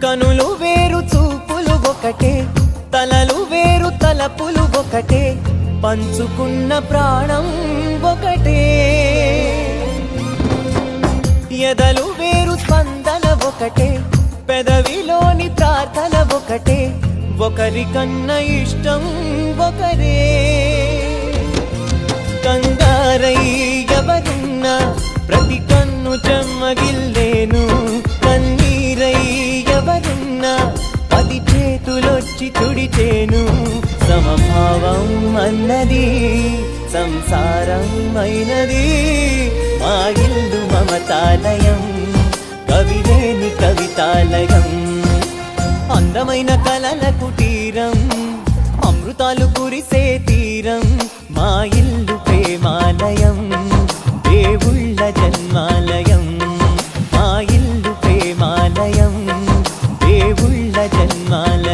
కనులు వేరు చూపులు ఒకటే, తలలు వేరు తలపులు ఒకటే, పంచుకున్న ప్రాణం ఒకటే. ఎదలు వేరు స్పందన ఒకటే, పెదవిలోని ప్రార్థన ఒకటే, ఒకరికన్నా ఇష్టం ఒకరే. కంగారై ఎవరున్నా ప్రతి కన్ను చెమ్మగిల్లేను, కన్నీరై ఎవరున్నా 10 చేతులొచ్చి తుడిచేను. సమభావం అన్నది సంసారం అయినది, మా ఇల్లు మమతాలయం, కవిలేని కవితాలయం. అందమైన కలల కుటీరం, అమృతాలు కురిసే తీరం, మా ఇల్లు ప్రేమాలయం, దేవుళ్ళ జన్మాలయం. మా ఇల్లు ప్రేమాలయం, దేవుళ్ళ జన్మాలయం.